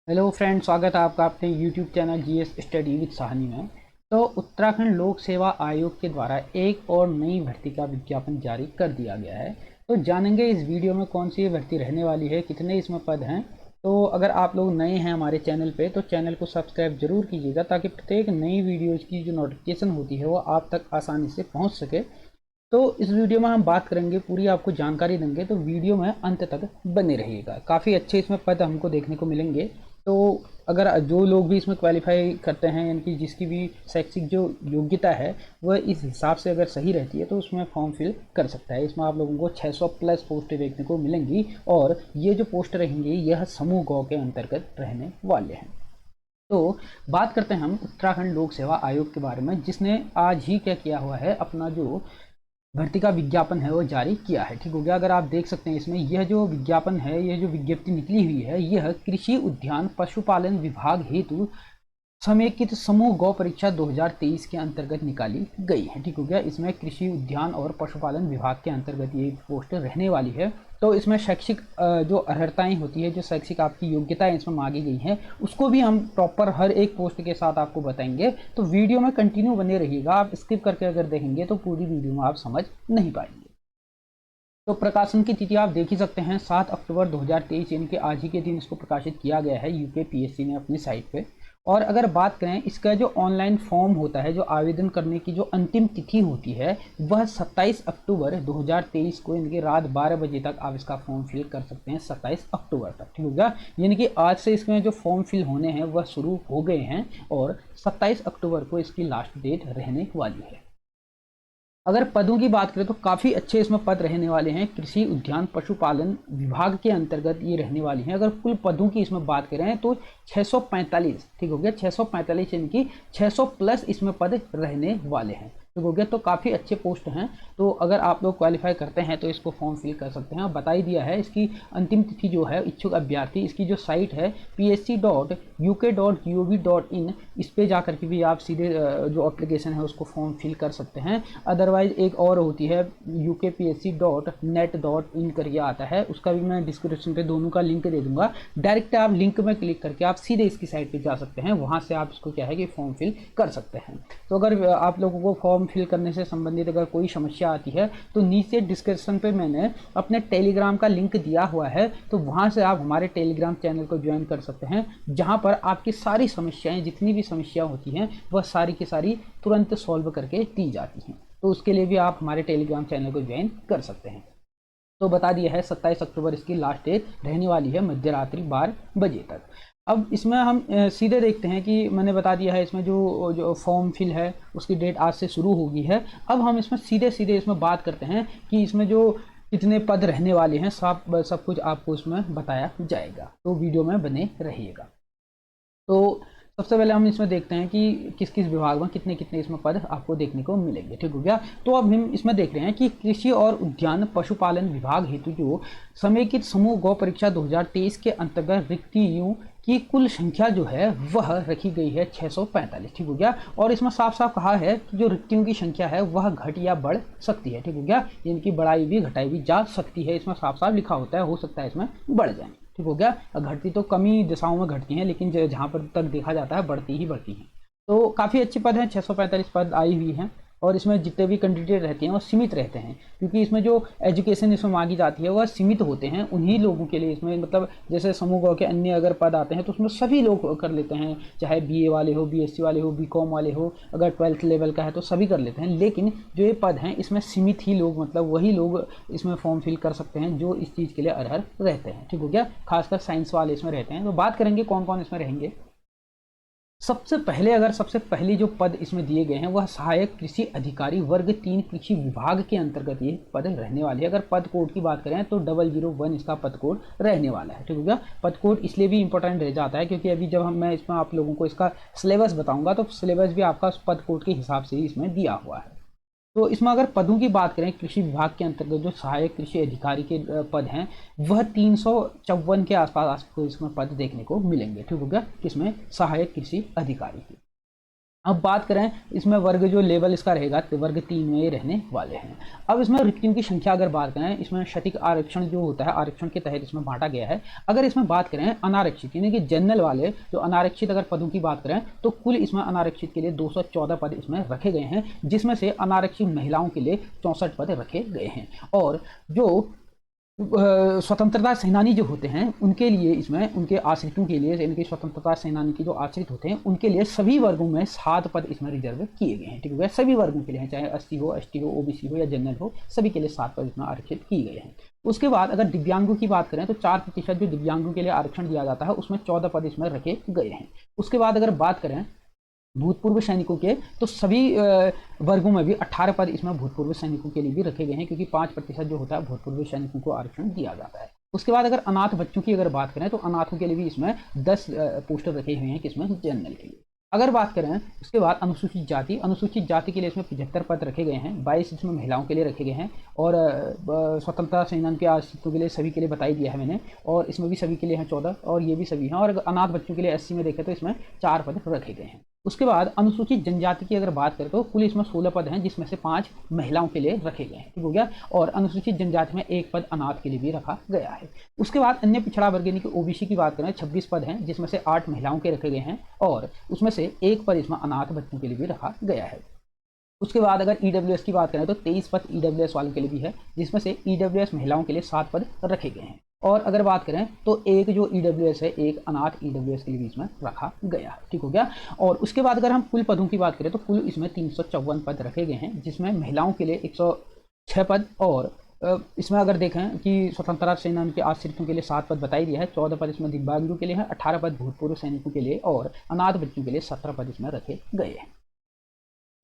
Hello friend, स्वागत है आपका अपने YouTube channel GS study with Sahni में। तो उत्तराखंड लोक सेवा आयोग के द्वारा एक और नई भर्ती का विज्ञापन जारी कर दिया गया है। तो जानेंगे इस वीडियो में कौन सी ये भर्ती रहने वाली है, कितने इसमें पद हैं। तो अगर आप लोग नए हैं हमारे चैनल पे तो चैनल को सब्सक्राइब जरूर कीजिएगा ताकि प्रत्येक नई वीडियोज़ की जो नोटिफिकेशन होती है वो आप तक आसानी से पहुँच सके। तो इस वीडियो में हम बात करेंगे, पूरी आपको जानकारी देंगे, तो वीडियो में अंत तक बने रहिएगा। काफ़ी अच्छे इसमें पद हमको देखने को मिलेंगे। तो अगर जो लोग भी इसमें क्वालिफाई करते हैं, यानी कि जिसकी भी शैक्षिक जो योग्यता है वह इस हिसाब से अगर सही रहती है तो उसमें फॉर्म फिल कर सकता है। इसमें आप लोगों को 600 प्लस पोस्टें देखने को मिलेंगी और ये जो पोस्ट रहेंगी यह समूह गौ के अंतर्गत रहने वाले हैं। तो बात करते हैं हम उत्तराखंड लोक सेवा आयोग के बारे में, जिसने आज ही क्या किया हुआ है, अपना जो भर्ती का विज्ञापन है वो जारी किया है। ठीक हो गया। अगर आप देख सकते हैं इसमें यह जो विज्ञापन है, यह जो विज्ञप्ति निकली हुई है, यह कृषि उद्यान पशुपालन विभाग हेतु समेकित समूह गौ परीक्षा 2023 के अंतर्गत निकाली गई है। ठीक हो गया। इसमें कृषि उद्यान और पशुपालन विभाग के अंतर्गत ये पोस्ट रहने वाली है। तो इसमें शैक्षिक जो अर्हताएं होती है, जो शैक्षिक आपकी योग्यताएं इसमें मांगी गई हैं, उसको भी हम प्रॉपर हर एक पोस्ट के साथ आपको बताएंगे। तो वीडियो में कंटिन्यू बने रहिएगा। आप स्किप करके अगर देखेंगे तो पूरी वीडियो में आप समझ नहीं पाएंगे। तो प्रकाशन की तिथि आप देख ही सकते हैं, 7 अक्टूबर 2023, यानी कि आज ही के दिन इसको प्रकाशित किया गया है यूपीपीएससी ने अपनी साइट पे। और अगर बात करें इसका जो ऑनलाइन फॉर्म होता है, जो आवेदन करने की जो अंतिम तिथि होती है, वह 27 अक्टूबर 2023 को, यानी कि रात 12 बजे तक आप इसका फॉर्म फिल कर सकते हैं। 27 अक्टूबर तक। ठीक होगा। यानी कि आज से इसमें जो फॉर्म फिल होने हैं वह शुरू हो गए हैं और 27 अक्टूबर को इसकी लास्ट डेट रहने वाली है। अगर पदों की बात करें तो काफ़ी अच्छे इसमें पद रहने वाले हैं। कृषि उद्यान पशुपालन विभाग के अंतर्गत ये रहने वाली हैं। अगर कुल पदों की इसमें बात करें तो 645, ठीक हो गया, 645 यानी कि 600 प्लस इसमें पद रहने वाले हैं। ठीक हो गया। तो काफ़ी अच्छे पोस्ट हैं। तो अगर आप लोग क्वालिफाई करते हैं तो इसको फॉर्म फिल कर सकते हैं। बता ही दिया है इसकी अंतिम तिथि जो है, इच्छुक अभ्यर्थी, इसकी जो साइट है psc.uk.gov.in, इस पे जाकर के भी आप सीधे जो एप्लीकेशन है उसको फॉर्म फिल कर सकते हैं। अदरवाइज एक और होती है ukpsc.net.in करके आता है, उसका भी मैं डिस्क्रिप्शन पे दोनों का लिंक दे दूंगा। डायरेक्ट आप लिंक में क्लिक करके आप सीधे इसकी साइट पे जा सकते हैं, वहां से आप इसको क्या है कि फॉर्म फिल कर सकते हैं। तो अगर आप लोगों को फॉर्म फिल करने से संबंधित अगर कोई समस्या आती है तो नीचे डिस्क्रिप्शन पे मैंने अपने टेलीग्राम का लिंक दिया हुआ है, तो वहां से आप हमारे टेलीग्राम चैनल को ज्वाइन कर सकते हैं, जहां पर आपकी सारी समस्याएं, जितनी भी समस्या होती हैं वह सारी की सारी तुरंत सॉल्व करके दी जाती हैं। तो उसके लिए भी आप हमारे टेलीग्राम चैनल को ज्वाइन कर सकते हैं। तो बता दिया है 27 अक्टूबर इसकी लास्ट डेट रहने वाली है, मध्यरात्रि 12 बजे तक। अब इसमें हम सीधे देखते हैं कि मैंने बता दिया है इसमें जो फॉर्म फिल है उसकी डेट आज से शुरू होगी है। अब हम इसमें सीधे सीधे इसमें बात करते हैं कि इसमें जो कितने पद रहने वाले हैं, सब कुछ आपको इसमें बताया जाएगा। तो वीडियो में बने रहिएगा। तो सबसे पहले हम इसमें देखते हैं कि किस किस विभाग में कितने कितने इसमें पद आपको देखने को मिलेंगे। ठीक हो गया। तो अब हम इसमें देख रहे हैं कि कृषि और उद्यान पशुपालन विभाग हेतु जो समेकित समूह गौ परीक्षा 2023 के अंतर्गत रिक्तियों की कुल संख्या जो है वह रखी गई है 645। ठीक हो गया। और इसमें साफ साफ कहा है कि जो रिक्तियों की संख्या है वह घट या बढ़ सकती है। ठीक हो गया। इनकी बढ़ाई भी घटाई भी जा सकती है, इसमें साफ साफ लिखा होता है, हो सकता है इसमें बढ़ जाए। ठीक हो गया। घटती तो कम ही दिशाओं में घटती हैं, लेकिन जहाँ पर तक देखा जाता है बढ़ती ही बढ़ती हैं। तो काफ़ी अच्छे पद हैं, 645 पद आई हुई हैं। और इसमें जितने भी कैंडिडेट रहते हैं वो सीमित रहते हैं, क्योंकि इसमें जो एजुकेशन इसमें मांगी जाती है वह सीमित होते हैं उन्हीं लोगों के लिए। इसमें मतलब जैसे समूह गौ के अन्य अगर पद आते हैं तो उसमें सभी लोग कर लेते हैं, चाहे बीए वाले हो, बीएससी वाले हो, बीकॉम वाले हो, अगर 12th लेवल का है तो सभी कर लेते हैं। लेकिन जो ये पद हैं इसमें सीमित ही लोग, मतलब वही लोग इसमें फॉर्म फिल कर सकते हैं जो इस चीज़ के लिए अर्ह रहते हैं। ठीक हो गया। खासकर साइंस वाले इसमें रहते हैं। तो बात करेंगे कौन कौन इसमें रहेंगे। सबसे पहली जो पद इसमें दिए गए हैं वह सहायक कृषि अधिकारी वर्ग 3 कृषि विभाग के अंतर्गत ये पद रहने वाले हैं। अगर पद कोड की बात करें तो 001 इसका पद कोड रहने वाला है। ठीक हो गया। पद कोड इसलिए भी इंपॉर्टेंट रह जाता है क्योंकि अभी जब मैं इसमें आप लोगों को इसका सिलेबस बताऊंगा तो सिलेबस भी आपका पद कोड के हिसाब से ही इसमें दिया हुआ है। तो इसमें अगर पदों की बात करें, कृषि विभाग के अंतर्गत जो सहायक कृषि अधिकारी के पद हैं वह 354 के आसपास आपको इसमें पद देखने को मिलेंगे। ठीक हो गया। इसमें सहायक कृषि अधिकारी की अब बात करें इसमें वर्ग जो लेवल इसका रहेगा तो वर्ग 3 में ये रहने वाले हैं। अब इसमें रिक्तियों की संख्या अगर बात करें, इसमें क्षैतिज आरक्षण जो होता है आरक्षण के तहत इसमें बांटा गया है। अगर इसमें बात करें अनारक्षित यानी कि जनरल वाले जो अनारक्षित अगर पदों की बात करें तो कुल इसमें अनारक्षित के लिए 214 पद इसमें रखे गए हैं, जिसमें से अनारक्षित महिलाओं के लिए 64 पद रखे गए हैं। और जो स्वतंत्रता सेनानी जो होते हैं उनके लिए इसमें उनके आश्रितों के लिए यानी कि स्वतंत्रता सेनानी के जो आश्रित होते हैं उनके लिए सभी वर्गों में 7 पद इसमें रिजर्व किए गए हैं। ठीक है, सभी वर्गों के लिए हैं, चाहे एससी हो, एसटी हो, ओबीसी हो या जनरल हो, सभी के लिए 7 पद इसमें आरक्षित किए गए हैं। उसके बाद अगर दिव्यांगों की बात करें तो 4% जो दिव्यांगों के लिए आरक्षण दिया जाता है उसमें 14 पद इसमें रखे गए हैं। उसके बाद अगर बात करें भूतपूर्व सैनिकों के तो सभी वर्गों में भी 18 पद इसमें भूतपूर्व सैनिकों के लिए भी रखे गए हैं, क्योंकि 5% जो होता है भूतपूर्व सैनिकों को आरक्षण दिया जाता है। उसके बाद अगर अनाथ बच्चों की अगर बात करें तो अनाथों के लिए भी इसमें 10 पोस्टर रखे हुए हैं किसमें, जनरल के लिए। अगर बात करें उसके बाद अनुसूचित जाति के लिए इसमें 75 पद रखे गए हैं, 22 इसमें महिलाओं के लिए रखे गए हैं। और स्वतंत्रता सेनानी के आश्रितों के लिए सभी के लिए बताई दिया है मैंने, और इसमें भी सभी के लिए हैं 14, और ये भी सभी हैं। और अनाथ बच्चों के लिए एससी में देखें तो इसमें 4 पद रखे गए हैं। उसके बाद अनुसूचित जनजाति की अगर बात करें तो कुल इसमें 16 पद हैं, जिसमें से 5 महिलाओं के लिए रखे गए हैं। ठीक हो गया। और अनुसूचित जनजाति में 1 पद अनाथ के लिए भी रखा गया है। उसके बाद अन्य पिछड़ा वर्ग यानी कि ओबीसी की बात करें 26 पद हैं, जिसमें से 8 महिलाओं के रखे गए हैं, और उसमें से 1 पद इसमें अनाथ बच्चों के लिए भी रखा गया है। उसके बाद अगर ईडब्ल्यूएस की बात करें तो 23 पद ईडब्ल्यूएस वालों के लिए भी है, जिसमें से ईडब्ल्यूएस महिलाओं के लिए 7 पद रखे गए हैं। और अगर बात करें तो एक जो ईडब्ल्यूएस है, एक अनाथ ईडब्ल्यूएस के लिए बीच में रखा गया है। ठीक हो गया। और उसके बाद अगर हम कुल पदों की बात करें तो कुल इसमें 354 पद रखे गए हैं, जिसमें महिलाओं के लिए 106 पद, और इसमें अगर देखें कि स्वतंत्रता सेनानी के आश्रितों के लिए 7 पद बताई दिया है, 14 पद इसमें दिव्यांगों के लिए है, 18 पद भूतपूर्व सैनिकों के लिए, और अनाथ बच्चों के लिए 17 पद इसमें रखे गए हैं।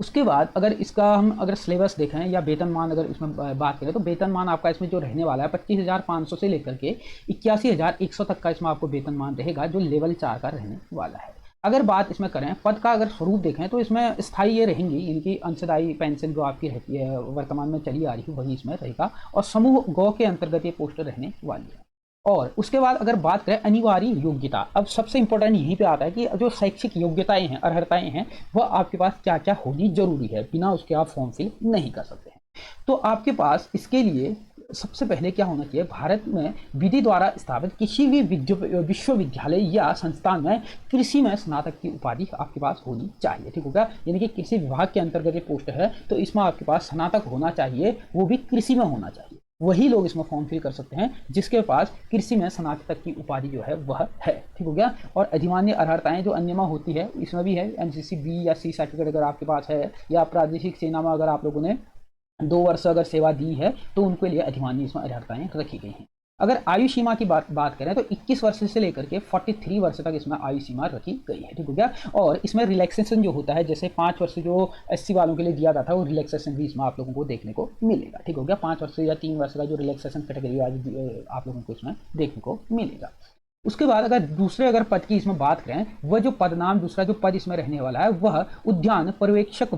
उसके बाद अगर इसका हम अगर सिलेबस देखें या वेतनमान अगर इसमें बात करें तो वेतनमान आपका इसमें जो रहने वाला है 25,500 से लेकर के 81,100 तक का इसमें आपको वेतनमान रहेगा, जो लेवल 4 का रहने वाला है। अगर बात इसमें करें पद का अगर स्वरूप देखें तो इसमें स्थायी ये रहेंगी, इनकी अंशदायी पेंशन जो आपकी रहती है वर्तमान में चली आ रही है वही इसमें रहेगा, और समूह गौ के अंतर्गत ये पोस्ट रहने वाली है। और उसके बाद अगर बात करें अनिवार्य योग्यता, अब सबसे इंपॉर्टेंट यहीं पे आता है कि जो शैक्षिक योग्यताएं हैं, अर्हताएं हैं, वह आपके पास क्या क्या होनी जरूरी है, बिना उसके आप फॉर्म फिल नहीं कर सकते हैं। तो आपके पास इसके लिए सबसे पहले क्या होना चाहिए, भारत में विधि द्वारा स्थापित किसी भी विश्वविद्यालय या संस्थान में कृषि में स्नातक की उपाधि आपके पास होनी चाहिए। ठीक होगा। यानी कि कृषि विभाग के अंतर्गत ये पोस्ट है तो इसमें आपके पास स्नातक होना चाहिए, वो भी कृषि में होना चाहिए। वही लोग इसमें फॉर्म फिल कर सकते हैं जिसके पास कृषि में स्नातक की उपाधि जो है वह है। ठीक हो गया। और अधिमान्य अर्हताएं जो अन्यमा होती है इसमें भी है, एनसीसी बी या सी सर्टिफिकेट अगर आपके पास है, या प्रादेशिक सेना में अगर आप लोगों ने 2 वर्ष अगर सेवा दी है तो उनके लिए अधिमान्य इसमें अर्हताएं रखी गई हैं। अगर आयु सीमा की बात करें तो 21 वर्ष से लेकर के 43 वर्ष तक इसमें आयु सीमा रखी गई है। ठीक हो गया। और इसमें रिलैक्सेशन जो होता है, जैसे 5 वर्ष जो एससी वालों के लिए दिया जाता है वो रिलैक्सेशन भी इसमें आप लोगों को देखने को मिलेगा। ठीक हो गया। 5 वर्ष या 3 वर्ष का जो रिलैक्सेशन कैटेगरी आज आप लोगों को इसमें देखने को मिलेगा। उसके बाद अगर दूसरे अगर पद की इसमें बात करें, वह जो पद नाम दूसरा जो पद इसमें रहने वाला है वह उद्यान पर्यवेक्षक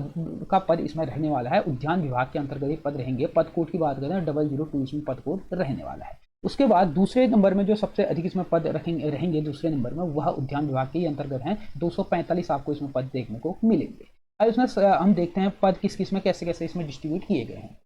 का पद इसमें रहने वाला है। उद्यान विभाग के अंतर्गत ये पद रहेंगे। पद कोड की बात करें 002 इसमें पद कोड रहने वाला है। उसके बाद दूसरे नंबर में जो सबसे अधिक इसमें पद रहेंगे दूसरे नंबर में, वह उद्यान विभाग के अंतर्गत हैं। 245 आपको इसमें पद देखने को मिलेंगे। अब इसमें हम देखते हैं पद किस किस में कैसे कैसे इसमें डिस्ट्रीब्यूट किए गए हैं।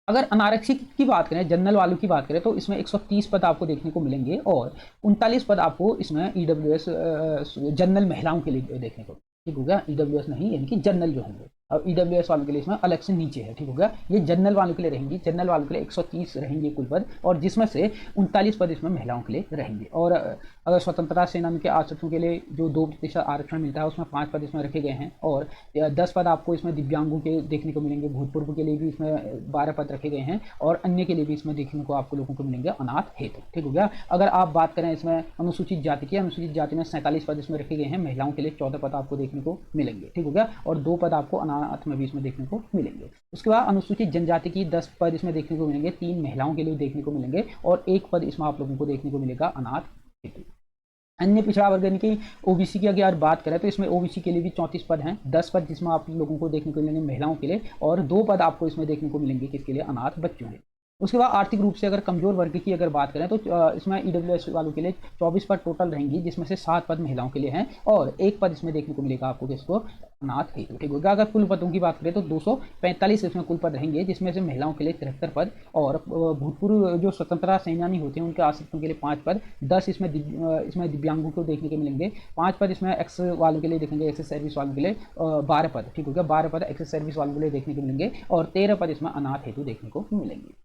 अगर अनारक्षित की बात करें, जनरल वालों की बात करें तो इसमें 130 पद आपको देखने को मिलेंगे, और 39 पद आपको इसमें ईडब्ल्यूएस जनरल महिलाओं के लिए देखने को। ठीक हो गया। ईडब्ल्यूएस नहीं, यानी कि जनरल जो होंगे। अब ईडब्ल्यूएस वालों के लिए इसमें अलग से नीचे है। ठीक हो गया। ये जनरल वालों के लिए रहेंगी। जनरल वालों के लिए 130 रहेंगे कुल पद, और जिसमें से 39 पद इसमें महिलाओं के लिए रहेंगे। और अगर स्वतंत्रता सेनानी के आश्रितों के लिए जो 2% आरक्षण मिलता है उसमें 5 पद इसमें रखे गए हैं, और 10 पद आपको इसमें दिव्यांगों के देखने को मिलेंगे। भूतपूर्व के लिए भी इसमें 12 पद रखे गए हैं, और अन्य के लिए भी इसमें देखने को आपको लोगों को मिलेंगे अनाथ हेतु। ठीक हो गया। अगर आप बात करें इसमें अनुसूचित जाति की, अनुसूचित जाति में 47 पद इसमें रखे गए हैं। महिलाओं के लिए 14 पद आपको देखने को मिलेंगे। ठीक हो गया। और 2 पद आपको अनाथ में भी इसमें देखने को मिलेंगे। उसके बाद अनुसूचित जनजाति की 10 पद इसमें देखने को मिलेंगे। 3 महिलाओं के लिए देखने को मिलेंगे, और 1 पद इसमें आप लोगों को देखने को मिलेगा अनाथ हेतु। अन्य पिछड़ा वर्ग यानी कि ओबीसी की अगर बात करें तो इसमें ओबीसी के लिए भी 34 पद हैं। 10 पद जिसमें आप लोगों को देखने को मिलेंगे महिलाओं के लिए, और 2 पद आपको इसमें देखने को मिलेंगे किसके लिए, अनाथ बच्चों के। उसके बाद आर्थिक रूप से अगर कमजोर वर्ग की अगर बात करें तो इसमें ईडब्ल्यूएस वालों के लिए 24 पद टोटल रहेंगी, जिसमें से 7 पद महिलाओं के लिए हैं और 1 पद इसमें देखने को मिलेगा आपको किसको, अनाथ हेतु। ठीक होगा। अगर कुल पदों की बात करें तो 245 इसमें कुल पद रहेंगे, जिसमें से महिलाओं के लिए 73 पद और भूतपूर्व जो स्वतंत्रता सेनानी होते हैं उनके आश्रितों के लिए 5 पद, 10 इसमें दिव्यांगों को देखने को मिलेंगे, 5 पद इसमें एक्स वालों के लिए देखेंगे, एक्सेस सर्विस वालों के लिए 12 पद। ठीक हो गया, 12 पद एक्सेस सर्विस वालों के लिए देखने को मिलेंगे और 13 पद इसमें अनाथ हेतु देखने को मिलेंगे।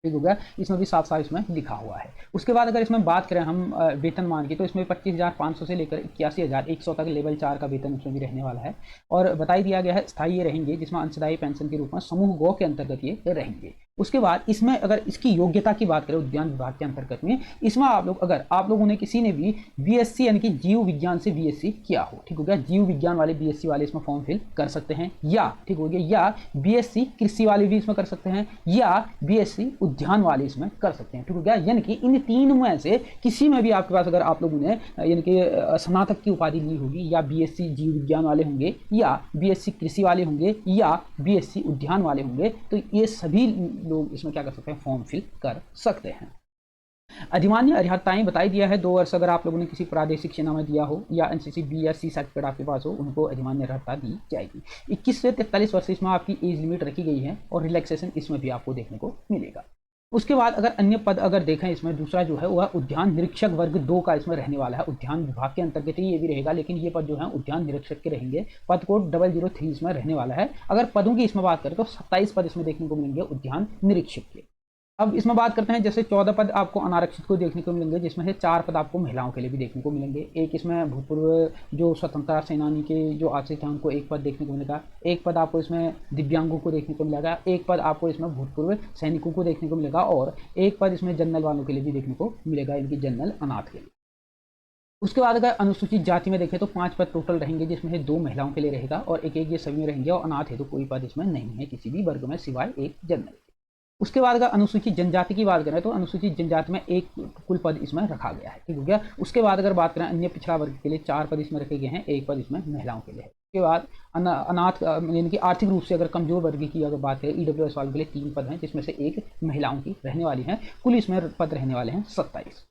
ठीक हो गया, इसमें भी साफ साफ इसमें लिखा हुआ है। उसके बाद अगर इसमें बात करें हम वेतनमान की, तो इसमें 25,500 से लेकर 81,100 तक लेवल 4 का वेतन उसमें भी रहने वाला है और बताई दिया गया है स्थायी ये रहेंगे, जिसमें अंशदायी पेंशन के रूप में समूह गौ के अंतर्गत ये रहेंगे। उसके बाद इसमें अगर इसकी योग्यता की बात करें उद्यान विभाग के अंतर्गत में, इसमें आप लोगों ने किसी ने भी बीएससी यानी कि जीव विज्ञान से बीएससी किया हो, ठीक हो गया, जीव विज्ञान वाले बीएससी वाले इसमें फॉर्म फिल कर सकते हैं, या ठीक हो गया, या बीएससी कृषि वाले भी इसमें कर सकते हैं, या बीएससी उद्यान वाले इसमें कर सकते हैं। ठीक हो गया, यानी कि इन तीन में से किसी में भी आपके पास अगर आप लोगों ने यानी कि स्नातक की उपाधि ली होगी, या बीएससी जीव विज्ञान वाले होंगे, या बीएससी कृषि वाले होंगे, या बीएससी उद्यान वाले होंगे, तो ये सभी लोग इसमें क्या कर सकते हैं, फॉर्म फिल कर सकते हैं। अधिमान्य अर्हताएं बताई दिया है, 2 वर्ष अगर आप लोगों ने किसी प्रादेशिक सेना में दिया हो या एनसीसी बी या सी सर्टिफिकेट आपके पास हो, उनको अधिमान्य अर्हता दी जाएगी। 21 से 43 वर्ष इसमें आपकी एज लिमिट रखी गई है और रिलैक्सेशन इसमें भी आपको देखने को मिलेगा। उसके बाद अगर अन्य पद अगर देखें, इसमें दूसरा जो है वह उद्यान निरीक्षक वर्ग 2 का इसमें रहने वाला है। उद्यान विभाग के अंतर्गत ही ये भी रहेगा, लेकिन ये पद जो है उद्यान निरीक्षक के रहेंगे। पद कोड 003 इसमें रहने वाला है। अगर पदों की इसमें बात करें तो 27 पद इसमें देखने को मिलेंगे उद्यान निरीक्षक के। अब इसमें बात करते हैं, जैसे 14 पद आपको अनारक्षित को देखने को मिलेंगे, जिसमें से 4 पद आपको महिलाओं के लिए भी देखने को मिलेंगे। एक इसमें भूतपूर्व जो स्वतंत्रता सेनानी के जो आश्रित हैं उनको 1 पद देखने को मिलेगा। 1 पद आपको इसमें दिव्यांगों को देखने को मिलेगा। 1 पद आपको इसमें भूतपूर्व सैनिकों को देखने को मिलेगा और 1 पद इसमें जनरल वालों के लिए भी देखने को मिलेगा, इनकी जनरल अनाथ के लिए। उसके बाद अगर अनुसूचित जाति में देखें तो 5 पद टोटल रहेंगे, जिसमें से 2 महिलाओं के लिए रहेगा और एक ये सभी में रहेंगे और अनाथ है तो कोई पद इसमें नहीं है किसी भी वर्ग में सिवाय एक जनरल। उसके बाद अगर अनुसूचित जनजाति की बात करें तो अनुसूचित जनजाति में 1 कुल पद इसमें रखा गया है। ठीक हो गया। उसके बाद अगर बात करें अन्य पिछड़ा वर्ग के लिए 4 पद इसमें रखे गए हैं, 1 पद इसमें महिलाओं के लिए है। उसके बाद अनाथ यानी कि आर्थिक रूप से अगर कमजोर वर्ग की अगर बात करें, ईडब्ल्यूएस वालों के लिए 3 पद हैं, जिसमें से 1 महिलाओं की रहने वाली है। कुल इसमें पद रहने वाले हैं 27।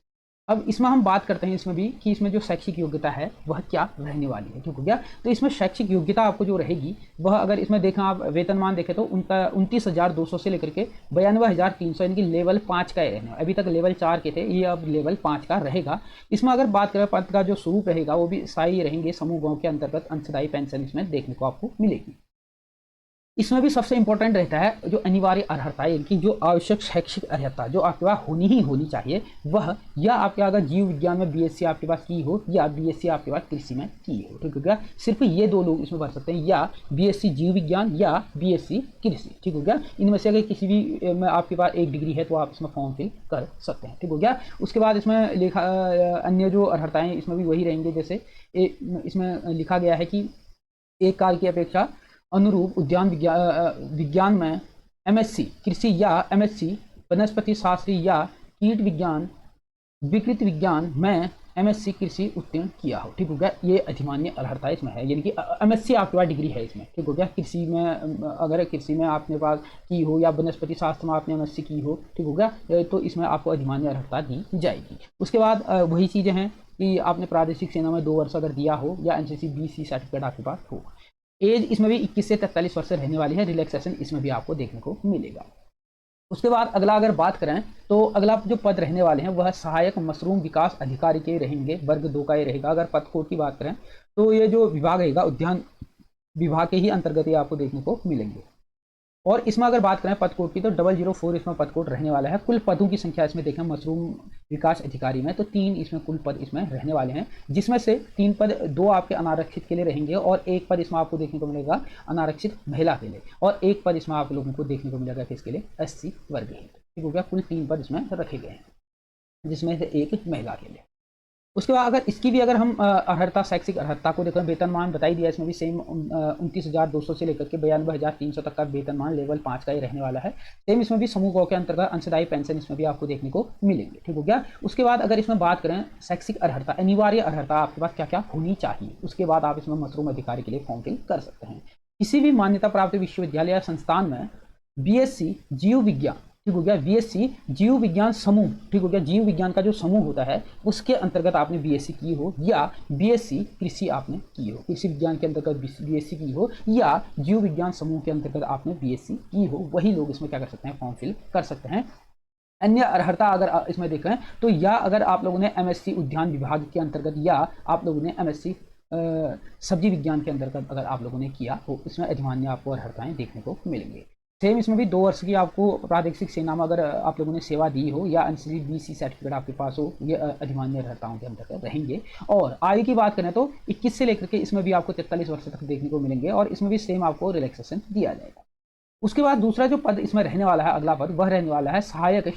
अब इसमें हम बात करते हैं इसमें भी कि इसमें जो शैक्षिक योग्यता है वह क्या रहने वाली है। ठीक हो गया। तो इसमें शैक्षिक योग्यता आपको जो रहेगी वह अगर इसमें देखें आप वेतनमान देखें तो उनका 29,200 से लेकर के 92,300 यानी कि लेवल 5 का ही रहने वाला। अभी तक लेवल 4 के थे, ये अब लेवल 5 का रहेगा। इसमें अगर बात करें पद का जो स्वरूप रहेगा वो भी स्थायी रहेंगे। समूह गाँव के अंतर्गत अंशदायी पेंशन इसमें देखने को आपको मिलेगी। इसमें भी सबसे इंपॉर्टेंट रहता है जो अनिवार्य अर्हता है, कि जो आवश्यक शैक्षिक अर्हता जो आपके पास ही होनी चाहिए वह, या आपके अगर जीव विज्ञान में बीएससी आपके पास की हो या बीएससी आपके पास कृषि में की हो। ठीक हो गया। सिर्फ ये 2 लोग इसमें भर सकते हैं, या बीएससी जीव विज्ञान या बीएससी कृषि। ठीक हो गया। इनमें से अगर किसी भी में आपके पास 1 डिग्री है तो आप इसमें फॉर्म फिल कर सकते हैं। ठीक हो गया। उसके बाद इसमें लिखा अन्य जो अर्हताएँ इसमें भी वही रहेंगे, जैसे इसमें लिखा गया है कि एक काल की अपेक्षा अनुरूप उद्यान विज्ञान में एमएससी कृषि या एमएससी वनस्पति शास्त्र या कीट विज्ञान विकृत विज्ञान में एमएससी कृषि उत्तीर्ण किया हो। ठीक हो गया। ये अधिमान्य अर्हता इसमें है, यानी कि एमएससी आपके पास डिग्री है इसमें। ठीक हो गया। कृषि में अगर कृषि में आपने पास की हो या वनस्पति शास्त्र में आपने एमएससी की हो, ठीक हो गया, तो इसमें आपको अधिमान्य अर्हता दी जाएगी। उसके बाद वही चीज़ें हैं कि आपने प्रादेशिक सेना में 2 वर्ष अगर दिया हो या एनसीसी बी सी सर्टिफिकेट आपके पास हो। एज इसमें भी 21 से 43 वर्ष रहने वाली है। रिलैक्सेशन इसमें भी आपको देखने को मिलेगा। उसके बाद अगला अगर बात करें तो अगला जो पद रहने वाले हैं वह सहायक मशरूम विकास अधिकारी के रहेंगे, वर्ग 2 का ये रहेगा। अगर पद कोड की बात करें तो ये जो विभाग रहेगा उद्यान विभाग के ही अंतर्गत ये आपको देखने को मिलेंगे। और इसमें अगर बात करें पद कोड की तो 004 इसमें पद कोड रहने वाला है। कुल पदों की संख्या इसमें देखें मशरूम विकास अधिकारी में तो 3 इसमें कुल पद इसमें रहने वाले हैं, जिसमें से 3 पद 2 आपके अनारक्षित के लिए रहेंगे और 1 पद इसमें आपको देखने को मिलेगा अनारक्षित महिला के लिए, और 1 पद इसमें आप लोगों को देखने को मिलेगा किसके लिए, एससी वर्ग के। ठीक हो गया। कुल 3 पद इसमें रखे गए हैं, जिसमें से 1 महिला के लिए। उसके बाद अगर इसकी भी अगर हम अर्हता शैक्षिक अर्हता को देखें, वेतनमान बताई दिया इसमें भी सेम 29,200 से लेकर के 92,300 तक का वेतनमान लेवल 5 का ही रहने वाला है। सेम इसमें भी समूह गौ के अंतर्गत अंशदायी पेंशन इसमें भी आपको देखने को मिलेंगे। ठीक हो गया। उसके बाद अगर इसमें बात करें शैक्षिक अर्हता अनिवार्य अर्हता आपके पास क्या क्या होनी चाहिए, उसके बाद आप इसमें मशरूम अधिकारी के लिए फॉर्म फिल कर सकते हैं। किसी भी मान्यता प्राप्त विश्वविद्यालय या संस्थान में बीएससी जीव विज्ञान, ठीक हो गया। बीएससी जीव विज्ञान समूह, ठीक हो गया, जीव विज्ञान का जो समूह होता है उसके अंतर्गत आपने बीएससी की हो, या बीएससी कृषि आपने की हो, कृषि विज्ञान के अंतर्गत बीएससी की हो, या जीव विज्ञान समूह के अंतर्गत आपने बीएससी की हो, वही लोग इसमें क्या कर सकते हैं, फॉर्म फिल कर सकते हैं। अन्य अर्हता अगर इसमें देखें तो, या अगर आप लोगों ने एमएससी उद्यान विभाग के अंतर्गत, या आप लोगों ने एमएससी सब्जी विज्ञान के अंतर्गत अगर आप लोगों ने किया तो इसमें अधिमान्य आपको अर्हताएं देखने को मिलेंगे। सेम इसमें भी 2 वर्ष की आपको प्रादेशिक सेना में अगर आप लोगों ने सेवा दी हो, या एनसीसी बीसी सर्टिफिकेट आपके पास हो, ये अधिमान्य अर्हताओं के अंतर्गत रहेंगे। और आयु की बात करें तो 21 से लेकर के इसमें भी आपको 43 वर्ष तक देखने को मिलेंगे, और इसमें भी सेम आपको रिलैक्सेशन दिया जाएगा। उसके बाद दूसरा जो पद इसमें रहने वाला है, अगला पद वह रहने वाला है सहायक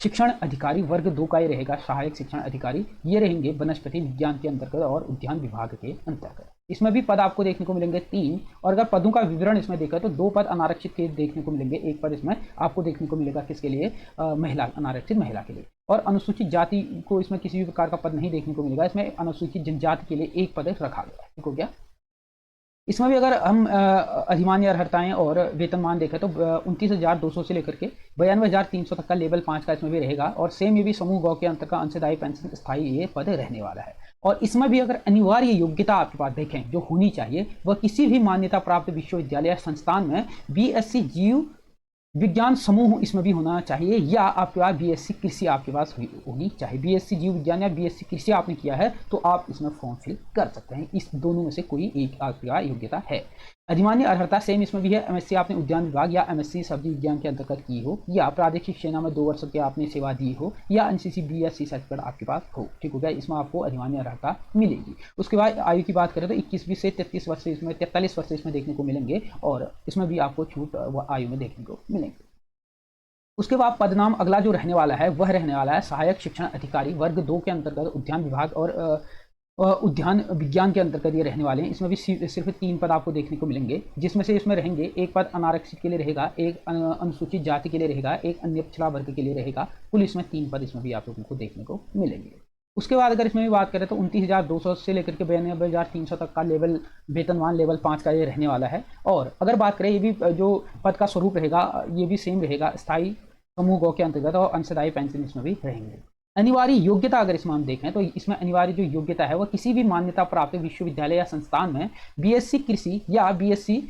शिक्षण अधिकारी, वर्ग 2 का ये रहेगा, सहायक शिक्षण अधिकारी। ये रहेंगे वनस्पति विज्ञान के अंतर्गत और उद्यान विभाग के अंतर्गत। इसमें भी पद आपको देखने को मिलेंगे 3, और अगर पदों का विवरण इसमें देखा तो 2 पद अनारक्षित के देखने को मिलेंगे, 1 पद इसमें आपको देखने को मिलेगा किसके लिए, महिला, अनारक्षित महिला के लिए। और अनुसूचित जाति को इसमें किसी भी प्रकार का पद नहीं देखने को मिलेगा, इसमें अनुसूचित जनजाति के लिए 1 पद रखा गया, ठीक हो गया। इसमें भी अगर हम अधिमान्य अर्हताएं और वेतनमान देखें तो 29,200 से लेकर के 92,300 तक का लेवल 5 का इसमें भी रहेगा, और सेम ये भी समूह गौ के अंतर्गत अंशदायी पेंशन स्थायी ये पद रहने वाला है। और इसमें भी अगर अनिवार्य योग्यता आपके पास देखें जो होनी चाहिए, वह किसी भी मान्यता प्राप्त विश्वविद्यालय या संस्थान में बीएससी जीव विज्ञान समूह इसमें भी होना चाहिए, या आपके पास बीएससी कृषि आपके पास होनी चाहिए। बीएससी जीव विज्ञान या बीएससी कृषि आपने किया है तो आप इसमें फॉर्म फिल कर सकते हैं। इस दोनों में से कोई एक आपके पास योग्यता है। अधिमान्य अर्हता सेम इसमें भी है, एमएससी आपने उद्यान विभाग या एमएससी सब्जी विज्ञान के अंतर्गत की हो, या प्रादेशिक सेना में 2 वर्ष की आपने सेवा दी हो, या एनसीसी बीएससी सर्टिफिकेट आपके पास हो, ठीक हो गया। इसमें आपको अधिमान्य अर्हता मिलेगी। उसके बाद आयु की बात करें तो 21 से 33 वर्ष इसमें 43 वर्ष इसमें देखने को मिलेंगे, और इसमें भी आपको छूट आयु में देखने को मिलेंगे। उसके बाद पदनाम अगला जो रहने वाला है वह रहने वाला है सहायक शिक्षण अधिकारी, वर्ग 2 के अंतर्गत उद्यान विभाग और उद्यान विज्ञान के अंतर्गत ये रहने वाले हैं। इसमें भी सिर्फ 3 पद आपको देखने को मिलेंगे, जिसमें से इसमें रहेंगे 1 पद अनारक्षित के लिए रहेगा, 1 अनुसूचित जाति के लिए रहेगा, 1 अन्य पिछड़ा वर्ग के लिए रहेगा। कुल इसमें 3 पद इसमें भी आप लोगों को देखने को मिलेंगे। उसके बाद अगर इसमें भी बात करें तो 29,200 से लेकर के 92,300 तक का लेवल वेतनमान लेवल 5 का ये रहने वाला है। और अगर बात करें ये भी जो पद का स्वरूप रहेगा ये भी सेम रहेगा, स्थायी समूह गौ के अंतर्गत, और अंशदायी पेंशन इसमें भी रहेंगे। अनिवार्य योग्यता अगर इसमें हम देखें तो इसमें अनिवार्य जो योग्यता है वह किसी भी मान्यता प्राप्त विश्वविद्यालय या संस्थान में बीएससी कृषि या बीएससी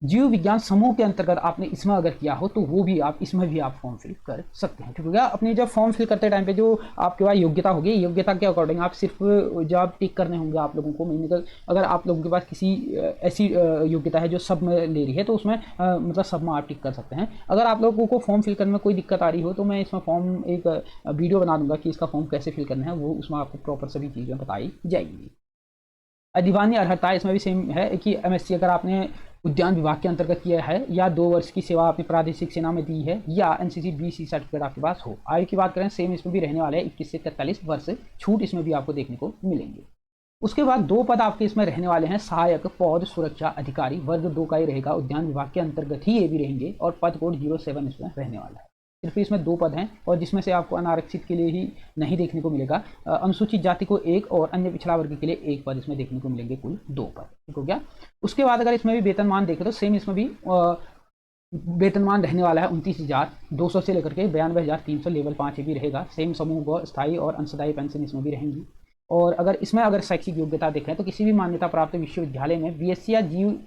जीव विज्ञान समूह के अंतर्गत आपने इसमें अगर किया हो तो वो भी आप इसमें भी आप फॉर्म फिल कर सकते हैं, ठीक हो गया। अपनी जब फॉर्म फिल करते टाइम पे जो आपके पास योग्यता होगी, योग्यता के अकॉर्डिंग आप सिर्फ जब टिक करने होंगे आप लोगों को, मीनिंग अगर आप लोगों के पास किसी ऐसी योग्यता है जो सब में ले रही है तो उसमें मतलब सब में आप टिक कर सकते हैं। अगर आप लोगों को फॉर्म फिल करने में कोई दिक्कत आ रही हो तो मैं इसमें फॉर्म एक वीडियो बना दूंगा कि इसका फॉर्म कैसे फिल करना है, वो उसमें आपको प्रॉपर सभी चीज़ें बताई जाएंगी। अधिमान्य अर्हता इसमें भी सेम है कि एमएससी अगर आपने उद्यान विभाग के अंतर्गत किया है, या 2 वर्ष की सेवा आपने प्रादेशिक सेना में दी है, या एनसीसी बीसी सर्टिफिकेट आपके पास हो। आयु की बात करें सेम इसमें भी रहने वाले हैं 21 से 43 वर्ष, छूट इसमें भी आपको देखने को मिलेंगे। उसके बाद 2 पद आपके इसमें रहने वाले हैं सहायक पौध सुरक्षा अधिकारी, वर्ग 2 का ही रहेगा, उद्यान विभाग के अंतर्गत ही ये भी रहेंगे, और पद कोड 07 इसमें रहने वाला है। सिर्फ इसमें 2 पद हैं, और जिसमें से आपको अनारक्षित के लिए ही नहीं देखने को मिलेगा, अनुसूचित जाति को 1 और अन्य पिछड़ा वर्ग के लिए 1 पद इसमें देखने को मिलेंगे, कुल 2 पद, ठीक हो गया। उसके बाद अगर इसमें भी वेतनमान देखें तो सेम इसमें भी वेतनमान रहने वाला है 29,200 से लेकर के 92,300 लेवल 5 भी रहेगा। सेम समूह व स्थायी और अंशदायी पेंशन इसमें भी रहेंगी। और अगर शैक्षिक योग्यता देखें तो किसी भी मान्यता प्राप्त विश्वविद्यालय में बीएससी या जीव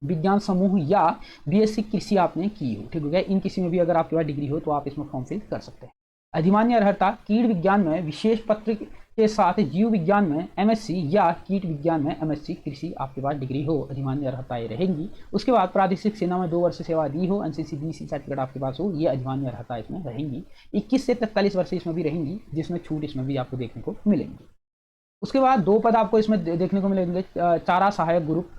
विज्ञान समूह या बीएससी कृषि आपने की हो, ठीक हो गया। इन किसी में भी अगर आपके पास डिग्री हो तो आप इसमें फॉर्म फिल कर सकते हैं। अधिमान्य अर्हता कीट विज्ञान में विशेष पत्र के साथ जीव विज्ञान में एमएससी या कीट विज्ञान में एमएससी कृषि आपके पास डिग्री हो, अधिमान्य अर्हताएं रहेंगी। उसके बाद प्रादेशिक सेना में 2 वर्ष सेवा दी हो, एनसीसी बीसी सर्टिफिकेट आपके पास हो, ये अधिमान्य अर्हता इसमें रहेंगी। 21 से 43 वर्ष इसमें भी रहेंगी, जिसमें छूट इसमें भी आपको देखने को मिलेंगी। उसके बाद 2 पद आपको इसमें देखने को मिलेंगे, चारा सहायक ग्रुप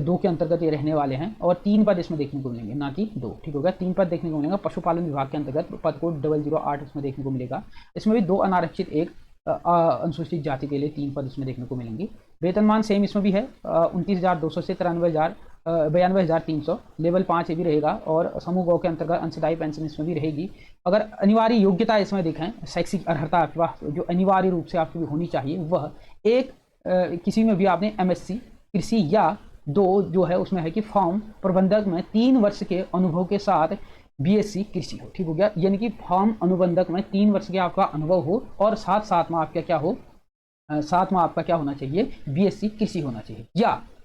2 के अंतर्गत ये रहने वाले हैं, और 3 पद इसमें देखने को मिलेंगे, ना कि 2, ठीक होगा। 3 पद देखने को मिलेगा। पशुपालन विभाग के अंतर्गत पद कोड 008 इसमें देखने को मिलेगा। इसमें भी 2 अनारक्षित 1 अनुसूचित जाति के लिए 3 पद इसमें देखने को मिलेंगे। वेतनमान सेम इसमें भी है 29,200 से 92,300 लेवल 5 ये भी रहेगा, और समूह गौ के अंतर्गत अंशदायी पेंशन इसमें भी रहेगी। अगर अनिवार्य योग्यता इसमें देखें, शैक्षिक अर्हता आपके पास जो अनिवार्य रूप से आपकी होनी चाहिए वह एक किसी में भी आपने एमएससी कृषि या 2 जो है उसमें है कि फॉर्म प्रबंधक में 3 वर्ष के अनुभव के साथ बीएससी कृषि हो, ठीक हो गया। यानी कि फार्म अनुबंधक में 3 वर्ष के आपका अनुभव हो और साथ साथ में आपका क्या हो, साथ में आपका क्या होना चाहिए, बीएससी कृषि होना चाहिए।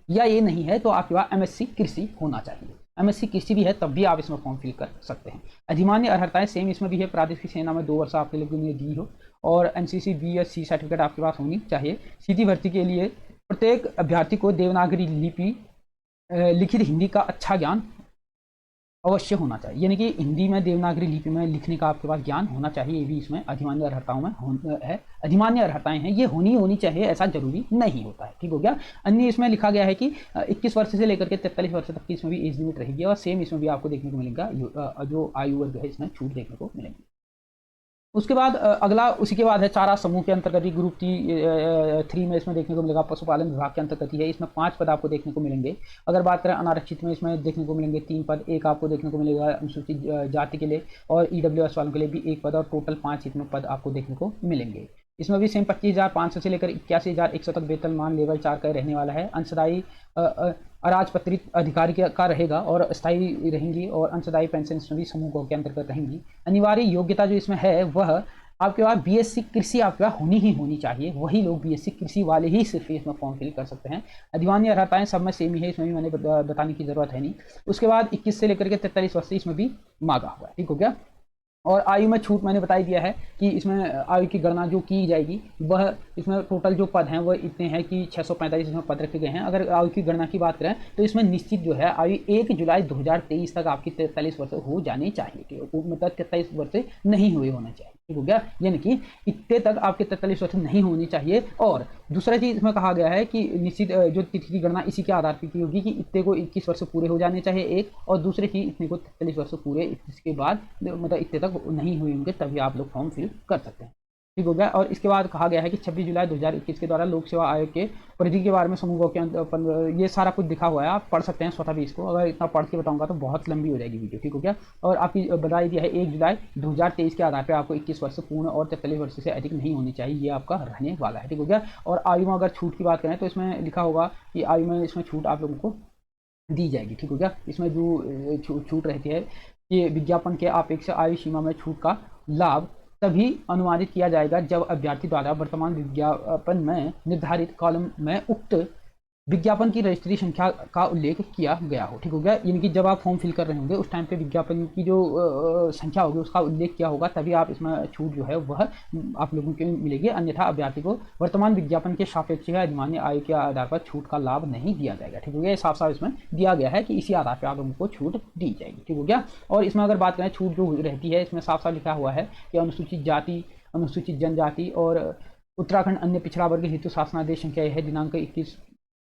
या ये नहीं है तो आपके पास एमएससी कृषि होना चाहिए। एमएससी कृषि भी है तब भी आप इसमें फॉर्म फिल कर सकते हैं। अधिमान्य अर्हताएं सेम इसमें भी है, प्रादेशिक सेना में 2 वर्ष आपके लिए दी हो और एनसीसी बी या सी सर्टिफिकेट आपके पास होनी चाहिए। सीधी भर्ती के लिए प्रत्येक अभ्यर्थी को देवनागरी लिपि लिखित हिंदी का अच्छा ज्ञान अवश्य होना चाहिए। यानी कि हिंदी में देवनागरी लिपि में लिखने का आपके पास ज्ञान होना चाहिए। ये भी इसमें अधिमान्य अर्हताओं में है। अधिमान्य अर्हताएं हैं, ये होनी चाहिए, ऐसा जरूरी नहीं होता है, ठीक हो गया। अन्य इसमें लिखा गया है कि 21 वर्ष से लेकर के 43 वर्ष तक की इसमें भी एज लिमिट रहेगी और सेम इसमें भी आपको देखने को मिलेगा जो आयु वर्ग है इसमें छूट देखने को मिलेगी। उसके बाद अगला उसी के बाद है चारा समूह के अंतर्गत ग्रुप 3 में इसमें देखने को मिलेगा पशुपालन विभाग के अंतर्गत ही है। इसमें 5 पद आपको देखने को मिलेंगे। अगर बात करें अनारक्षित में इसमें देखने को मिलेंगे 3 पद, एक आपको देखने को मिलेगा अनुसूचित जाति के लिए और ईडब्ल्यूएस वालों के लिए भी 1 पद और टोटल 5 इसमें पद आपको देखने को मिलेंगे। इसमें भी सेम 25,500 से लेकर 81,100 तक वेतनमान लेवल 4 का रहने वाला है। अंशदायी अराजपत्रित अधिकारी का रहेगा और स्थायी रहेंगी और अंशदायी पेंशन इसमें भी समूहों के अंतर्गत रहेंगी। अनिवार्य योग्यता जो इसमें है वह आपके पास बीएससी कृषि आपके पास होनी चाहिए। वही लोग बीएससी कृषि वाले ही सिर्फ इसमें फॉर्म फिल कर सकते हैं। अधिमान्य अर्हताएं सब में सेम ही है, इसमें भी मैंने बताने की जरूरत है नहीं। उसके बाद 21 से लेकर के 43 वर्ष इसमें भी मांगा हुआ है, ठीक हो गया। और आयु में छूट मैंने बता ही दिया है कि इसमें आयु की गणना जो की जाएगी वह इसमें टोटल जो पद हैं वह इतने हैं कि 645 इसमें पद रखे गए हैं। अगर आयु की गणना की बात करें तो इसमें निश्चित जो है आयु 1 जुलाई 2023 तक आपकी 43 वर्ष हो जानी चाहिए, मतलब 43 वर्ष नहीं हुए होना चाहिए, ठीक हो गया। यानी कि इतने तक आपके 43 वर्ष नहीं होनी चाहिए। और दूसरा चीज इसमें कहा गया है कि निश्चित जो तिथि की गणना इसी के आधार पर की होगी कि इतने को 21 वर्ष पूरे हो जाने चाहिए एक, और दूसरे चीज इतने को 43 वर्ष पूरे इसके बाद मतलब इतने तक नहीं हुए होंगे तभी आप लोग फॉर्म फिल कर सकते हैं, ठीक हो गया। और इसके बाद कहा गया है कि 26 जुलाई 2021 के द्वारा लोक सेवा आयोग के परिधि के बारे में समूहों के ये सारा कुछ लिखा हुआ है, आप पढ़ सकते हैं स्वतः भी इसको। अगर इतना पढ़ के बताऊंगा तो बहुत लंबी हो जाएगी वीडियो, ठीक हो गया। और आपकी बताई दिया है 1 जुलाई 2023 के आधार पर आपको 21 वर्ष पूर्ण और 43 वर्ष से अधिक नहीं होनी चाहिए, ये आपका रहने वाला है, ठीक हो गया। और आयु में अगर छूट की बात करें तो इसमें लिखा होगा कि आयु में इसमें छूट आप लोगों को दी जाएगी, ठीक हो गया। इसमें जो छूट रहती है कि विज्ञापन के अपेक्ष आयु सीमा में छूट का लाभ तभी अनुमानित किया जाएगा जब अभ्यर्थी द्वारा वर्तमान विज्ञापन में निर्धारित कॉलम में उक्त विज्ञापन की रजिस्ट्री संख्या का उल्लेख किया गया हो, ठीक हो गया। यानी कि जब आप फॉर्म फिल कर रहे होंगे उस टाइम पे विज्ञापन की जो संख्या होगी उसका उल्लेख किया होगा, तभी आप इसमें छूट जो है वह आप लोगों को मिलेगी। अन्यथा अभ्यर्थी को वर्तमान विज्ञापन के सापेक्ष अधिमान्य आय के आधार पर छूट का लाभ नहीं दिया जाएगा, ठीक हो गया। साफ साफ इसमें दिया गया है कि इसी आधार पर आप लोगों को छूट दी जाएगी, ठीक हो गया। और इसमें अगर बात करें छूट जो रहती है इसमें साफ साफ लिखा हुआ है कि अनुसूचित जाति, अनुसूचित जनजाति और उत्तराखंड अन्य पिछड़ा वर्ग हेतु शासनादेश संख्या है दिनांक 21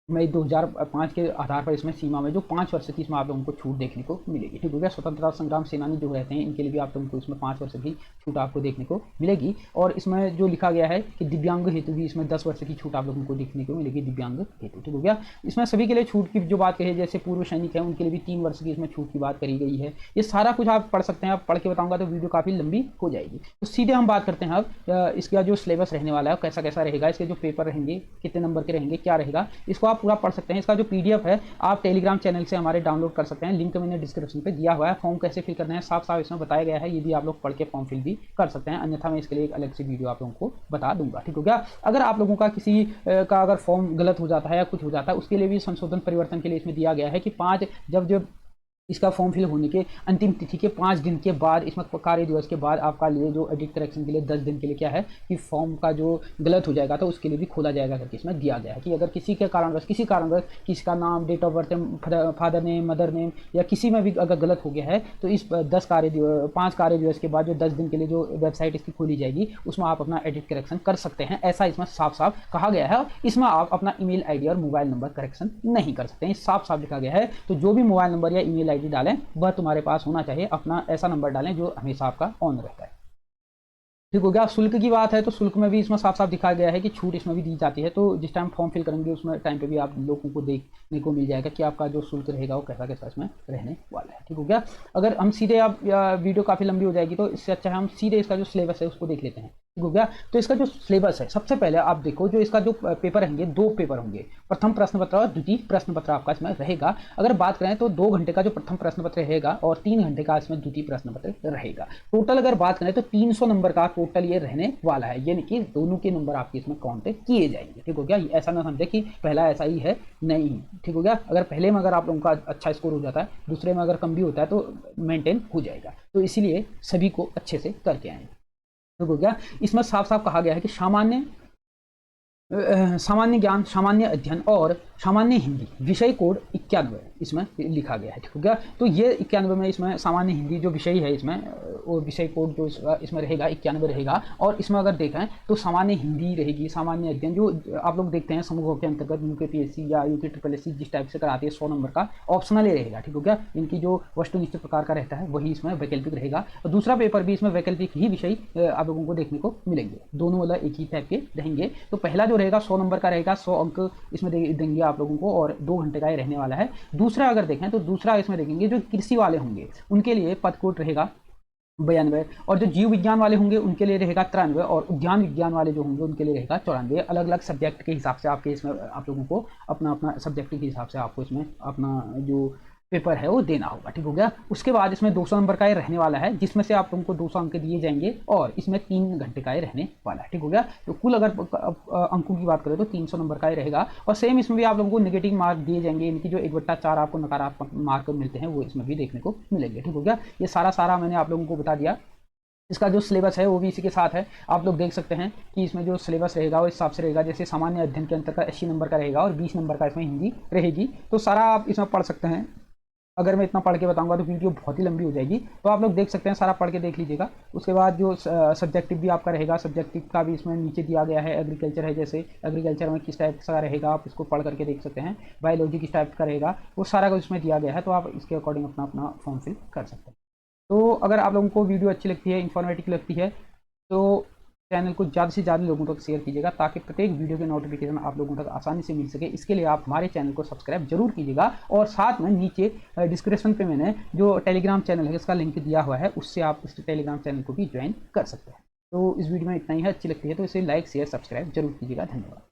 मई 2005 के आधार पर इसमें सीमा में जो 5 वर्ष की इसमें आप लोगों को छूट देखने को मिलेगी, ठीक हो गया। स्वतंत्रता संग्राम सेनानी जो रहते हैं इनके लिए भी आप लोगों को इसमें 5 वर्ष की छूट आपको देखने को मिलेगी। और इसमें जो लिखा गया है कि दिव्यांग हेतु भी इसमें 10 वर्ष की छूट आप लोगों को देखने को मिलेगी, दिव्यांग हेतु, ठीक हो गया। इसमें सभी के लिए छूट की जो बात कही है, जैसे पूर्व सैनिक है उनके लिए भी 3 वर्ष की इसमें छूट की बात करी गई है। ये सारा कुछ आप पढ़ सकते हैं, आप पढ़ के बताऊंगा तो वीडियो काफ़ी लंबी हो जाएगी। तो सीधे हम बात करते हैं अब इसका जो सिलेबस रहने वाला है कैसा कैसा रहेगा, इसके जो पेपर रहेंगे कितने नंबर के रहेंगे, क्या रहेगा, इसको आप पूरा पढ़ सकते हैं। इसका जो पीडीएफ है आप टेलीग्राम चैनल से हमारे डाउनलोड कर सकते हैं, लिंक मैंने डिस्क्रिप्शन पे दिया हुआ है। फॉर्म कैसे फिल करना है साफ साफ इसमें बताया गया है, ये भी आप लोग पढ़ के फॉर्म फिल भी कर सकते हैं। अन्यथा मैं इसके लिए एक अलग से वीडियो आप लोगों को बता दूंगा, ठीक हो गया। अगर आप लोगों का किसी का अगर फॉर्म गलत हो जाता है या कुछ हो जाता है उसके लिए भी संशोधन परिवर्तन के लिए इसमें दिया गया है कि 5 जब इसका फॉर्म फिल होने के अंतिम तिथि के 5 दिन के बाद इसमें कार्य दिवस के बाद आपका लिए जो एडिट करेक्शन के लिए 10 दिन के लिए क्या है कि फॉर्म का जो गलत हो जाएगा तो उसके लिए भी खोला जाएगा करके इसमें दिया गया है कि अगर किसी के कारणवश किसी का नाम, date of birth, father name, mother name या किसी में भी अगर गलत हो गया है तो इस 5 कार्य दिवस के बाद जो 10 दिन के लिए जो वेबसाइट इसकी खोली जाएगी उसमें आप अपना एडिट करेक्शन कर सकते हैं, ऐसा इसमें साफ साफ कहा गया है। इसमें आप अपना ईमेल आईडी और मोबाइल नंबर करेक्शन नहीं कर सकते हैं, साफ साफ लिखा गया है। तो जो भी मोबाइल नंबर या ईमेल आईडी डालें वह तुम्हारे पास होना चाहिए, अपना ऐसा नंबर डालें जो हमेशा आपका ऑन रहता है, ठीक हो गया। शुल्क की बात है तो शुल्क में भी इसमें साफ साफ दिखाया गया है कि छूट इसमें भी दी जाती है। तो जिस टाइम फॉर्म फिल करेंगे उसमें टाइम पे भी आप लोगों को देखने को मिल जाएगा कि आपका जो शुल्क रहेगा वो कैसा कैसा इसमें रहने वाला है, ठीक हो गया। अगर हम सीधे आप वीडियो काफ़ी लंबी हो जाएगी तो इससे अच्छा है हम सीधे इसका जो सिलेबस है उसको देख लेते हैं। ठीक हो गया। तो इसका जो सिलेबस है, सबसे पहले आप देखो जो इसका जो पेपर रहेंगे, 2 पेपर होंगे, प्रथम प्रश्न पत्र और द्वितीय प्रश्न पत्र आपका इसमें रहेगा। अगर बात करें तो 2 घंटे का जो प्रथम प्रश्न पत्र रहेगा और 3 घंटे का इसमें द्वितीय प्रश्न पत्र रहेगा। टोटल अगर बात करें तो 300 नंबर का टोटल ये रहने वाला है, यानी कि दोनों के नंबर आपके इसमें काउंट किए जाएंगे। ठीक हो गया, ऐसा ना समझे कि पहला ऐसा ही है, नहीं। ठीक हो गया, अगर पहले में अगर आप लोगों का अच्छा स्कोर हो जाता है, दूसरे में अगर कम भी होता है तो मेंटेन हो जाएगा। तो इसीलिए सभी को अच्छे से करके आएंगे। ठीक हो गया। इसमें साफ साफ कहा गया है कि सामान्य ज्ञान, सामान्य अध्ययन और सामान्य हिंदी विषय कोड 91 इसमें लिखा गया है। ठीक हो गया। तो ये 91 में इसमें सामान्य हिंदी जो विषय है इसमें, वो विषय कोड जो इसमें रहेगा 91 रहेगा। और इसमें अगर देखें तो सामान्य हिंदी रहेगी, सामान्य अध्ययन जो आप लोग देखते हैं समूहों के अंतर्गत UKPSC या UKSSC जिस टाइप से कराती है 100 नंबर का ऑप्शनल रहेगा। ठीक हो गया। इनकी जो वस्तुनिष्ठ प्रकार का रहता है वही इसमें वैकल्पिक रहेगा। और दूसरा पेपर भी इसमें वैकल्पिक ही विषय आप लोगों को देखने को मिलेंगे, दोनों मतलब एक ही टाइप के रहेंगे। तो पहला जो रहेगा 100 नंबर का रहेगा, 100 अंक इसमें देंगे आप लोगों को और 2 घंटे का ये रहने वाला है। दूसरा अगर देखें तो दूसरा इसमें देखेंगे जो कृषि वाले होंगे उनके लिए पद कोड रहेगा 92, और जो जीव विज्ञान वाले होंगे उनके लिए रहेगा 93, और उद्यान विज्ञान वाले जो होंगे उनके लिए रहेगा 94। अलग अलग सब्जेक्ट के हिसाब से आपके इसमें आप लोगों को अपना अपना सब्जेक्ट के हिसाब से आपको इसमें अपना जो पेपर है वो देना होगा। ठीक हो गया। उसके बाद इसमें 200 नंबर का ये रहने वाला है, जिसमें से आप तुमको 200 अंक दिए जाएंगे और इसमें 3 घंटे का ये रहने वाला है। ठीक हो गया। तो कुल अगर अंकों की बात करें तो 300 नंबर का ये रहेगा। और सेम इसमें भी आप लोगों को नेगेटिव मार्क दिए जाएंगे, इनकी जो 1/4 आपको नकारात्मक मार्क मिलते हैं वो इसमें भी देखने को मिलेंगे। ठीक हो गया। ये सारा मैंने आप लोगों को बता दिया। इसका जो सिलेबस है वो भी इसी के साथ है। आप लोग देख सकते हैं कि इसमें जो सिलेबस रहेगा वो इस हिसाब से रहेगा, जैसे सामान्य अध्ययन के अंतर्गत 80 नंबर का रहेगा और 20 नंबर का इसमें हिंदी रहेगी। तो सारा आप इसमें पढ़ सकते हैं। अगर मैं इतना पढ़ के बताऊंगा तो वीडियो बहुत ही लंबी हो जाएगी, तो आप लोग देख सकते हैं, सारा पढ़ के देख लीजिएगा। उसके बाद जो सब्जेक्टिव भी आपका रहेगा, सब्जेक्टिव का भी इसमें नीचे दिया गया है। एग्रीकल्चर है, जैसे एग्रीकल्चर में किस टाइप का रहेगा आप इसको पढ़ करके देख सकते हैं। बायोलॉजी किस टाइप का रहेगा वो सारा कुछ इसमें दिया गया है, तो आप इसके अकॉर्डिंग अपना अपना फॉर्म फिल कर सकते हैं। तो अगर आप लोगों को वीडियो अच्छी लगती है, इन्फॉर्मेटिव लगती है, तो चैनल को ज़्यादा से ज़्यादा लोगों तक शेयर कीजिएगा, ताकि प्रत्येक वीडियो के नोटिफिकेशन आप लोगों तक आसानी से मिल सके। इसके लिए आप हमारे चैनल को सब्सक्राइब जरूर कीजिएगा, और साथ में नीचे डिस्क्रिप्शन पे मैंने जो टेलीग्राम चैनल है इसका लिंक दिया हुआ है, उससे आप इस टेलीग्राम चैनल को भी ज्वाइन कर सकते हैं। तो इस वीडियो में इतना ही है। अच्छी लगती है तो इसे लाइक शेयर सब्सक्राइब जरूर कीजिएगा। धन्यवाद।